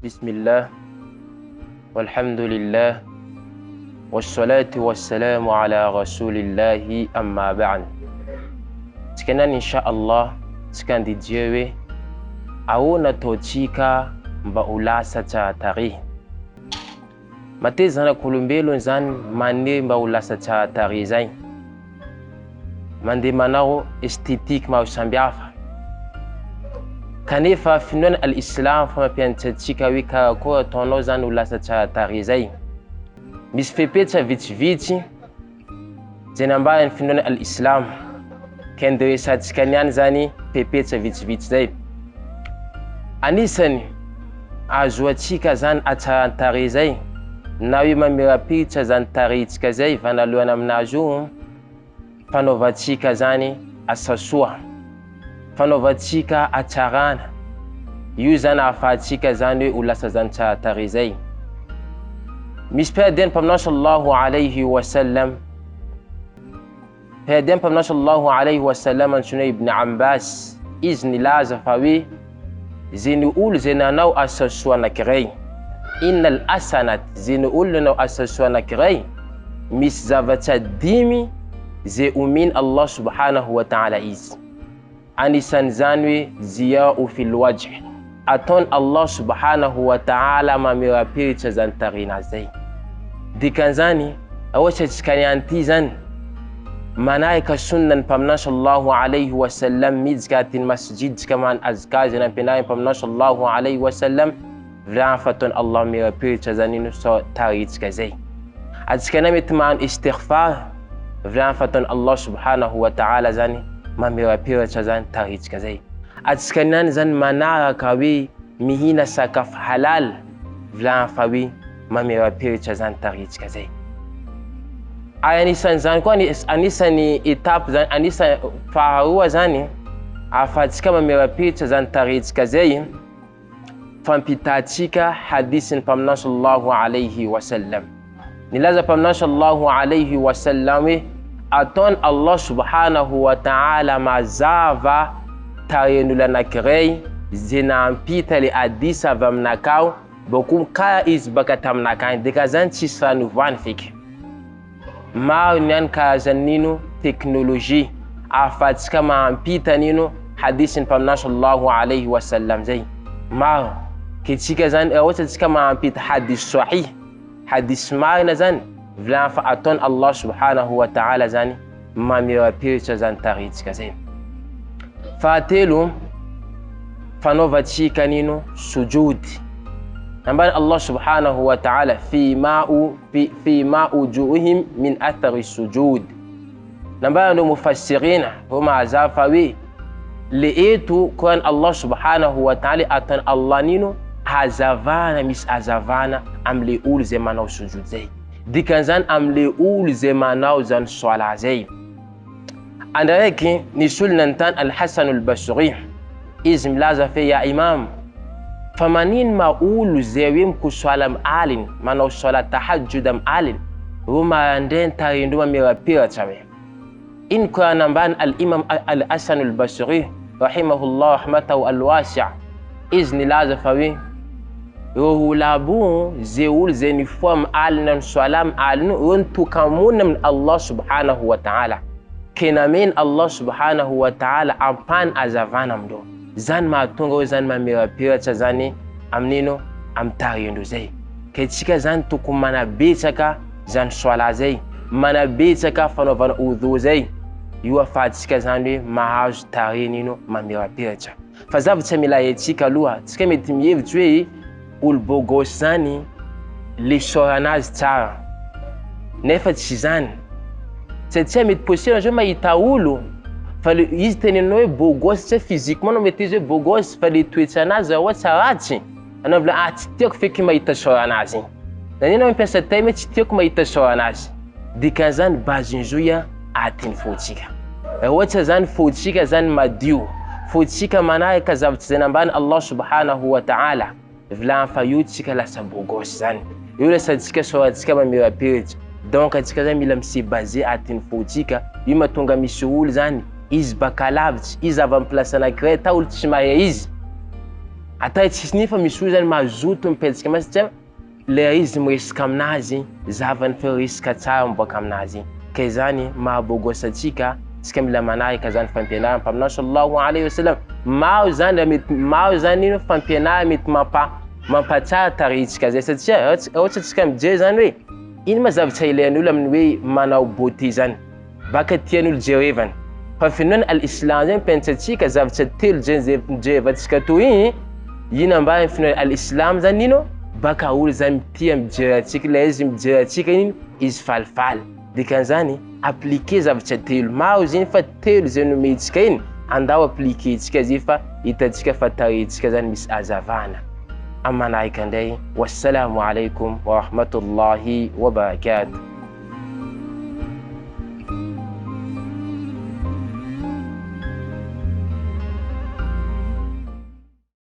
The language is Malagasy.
بسم الله والحمد لله والصلاة والسلام على رسول الله أما بعد. Tikanan inshallah tikandi Dieu aona tochika mba ulasa cha tarihi mateza na kulumbelo zani mane mba ulasa cha tarihi zai mande manao estetik ma usambiafa kanefa finon al-islam fama pianchachika wika ko tono zani ulasa cha tarihi zai mispepecha viti zenambaya finon al-islam kende satikanian zani pepecha viti zai anisani azoatsika zany atsahan-tarihi zay na hoe mamirapiritra zany taritsika zay vanalohana aminazy io fanaovantsika zany asa soa, fanaovantsika atsarana, io zany ahafahantsika zany hoe ho lasa zany tsahan-tarihi zay. Misy mpiadiany mpaminao sallallahu alayhi wa sallam, mpiadiany mpaminao sallallahu alayhi wa sallam antsoina Ibn Abbas, izy nilaza fa hoe zeny olo zay nanao asa soa anankiray, innal hasanat, zeny olo nanao asa soa anankiray misy zavatra 5 zay omeny Allah subhanahu wa ta'ala izy. Anisan'izany hoe ziya'u fil wajh, ataony Allah subhanahu wa ta'ala mamirapiritra zany tarihina zay. Dikan'izany ohatra tsikanianty zany manahika sunnany mpaminao sallallahu alayhi wa sallam midika atiny masjid tsika man azkar zay nampianariny mpaminao sallallahu alayhi wa sallam vlan fataony Allah mirapiritra zany ino so taritsika zay. Atsikana mety mahano istighfar vlan fataony Allah subhanahu wa ta'ala zany mamirapiritra zany taritsika zay. Atsikanany zany manaraka hoe mihina sakafo halal vlan fa hoe mamirapiritra zany taritsika zay. Anisan'ny zany koa anisany etape zany, anisany faharoa zany ahafahantsika mamirapiritra zany taritsika zay fampitatsika hadisin'ny mpaminao sallallahu alayhi wa sallam. Nilaza mpaminao sallallahu alayhi wa sallam hoe ataony Allah subhanahu wa ta'ala mazava tarihin'olo anankiray zay nampita le hadisa avy aminakao boko ka izy baka taminakany, dika zany tsisy fanovany feky. Maro niany karazan'ino teknolojia ahafahantsika mahampita nino hadisin'ny mpaminao sallallahu alayhi wa sallam zay. Maro ketsika zany ohatra tsika mahampita hadis sahih, hadis marina zany vlan fa ataony Allah subhanahu wa ta'ala zany mamirapiritra zany taritsika zay. Fahatelo fanaovantsika nino sujudi. Nambany Allah subhanahu wa ta'ala fi ma ujuhim min athari sujud. Nambany no mufassirina huma azafa we le etu kwa Allah subhanahu wa ta'ala atan Allah nino hazavana mis azavana amle ulu zay manao sujud zay. Dikanzany amle ulu zay manao zany swala zay. Andareki ni sulnantan al-Hasan al-Basri izy milaza fe ya imam famanin ma ulu zay hoe mikuswala maalin manao swala tahajjud maalin roma anden tarinduma mirapiratra we. In kwa nambany al-Imam al-Hasan al-Basri rahimahullah rahmatahu al-wasi' izy nilaza fa hoe rohulabu zay ulu zay ni foa maalina ny swala maalin ro nitokamona min Allah subhanahu wa ta'ala kenamen Allah subhanahu wa ta'ala ampany azavana amdo zany mahatonga hoe zany mamirapiratra zany aminino amtarindro zay. Ketsika zany tokony manabetsaka zany swala zay, manabetsaka fanaovana udhu zay, io ahafahantsika zany hoe mahazo tarinino mamirapiratra. Fa zavatra mila hetsika aloha, tsika mety mihevitsy hoe olo bogosy zany le soranazy tsara nefa tsy zany. Satria mety possible zao mahita olo fa le izy teneninao hoe bogosy tsy physiquement no mety izy hoe bogosy fa le toetra anazy raha ohatsy ratsy anao vla tsy tiako feky mahita soranazy. Zany anao mampiasa taimy tsy tiako mahita soranazy. Dikan'izany bazin'zoya atiny fotsika. Raha ohatra zany fotsika zany madio, fotsika manahika zavatra zay nambany Allah subhanahu wa ta'ala vlan fa io tsika lasa bogosy zany. Io lasa tsika soratsika mamirapiritra. Donc atsika zany mila mise basé atiny fotsika. Io mahatonga misy olo zany izy baka lavitsy, izy avy amin'ny place anankiray ta olo tsy mahay izy ata tsisy nefa misy olo zany mazoto mipetsika aminazy satria le izy miresaka aminazy zavany fa resaka tsara miboaka aminazy. Ka zany mahabogosatsika tsika mila manaraka zany fampianarana mpaminao sallallahu alayhi wa sallam. Maro zany ino fampianarana mety mampatsara tarehintsika zay satria ohatsy tsika mijery zany hoe ino ma zavatra ilain'olo amin'ny hoe manao beauté zany baka tian'olo jerevany. Fa finoana al-islam zany mpianatsatsika zavatra telo jerevantsika toy igny. Ino ambany finoana al-islam zany ino baka olo zany tia mijery atsika, la izy mijery atsika ino izy falifaly. Dikan'izany appliquer zavatra telo, maro izy iny fa telo zay nomentsika iny andao appliquer tsika izy fa hitatsika fa tarehintsika zany misy hazavana. Amanaraka indray, wassalamu alaikum wa rahmatullahi wa barakatuh.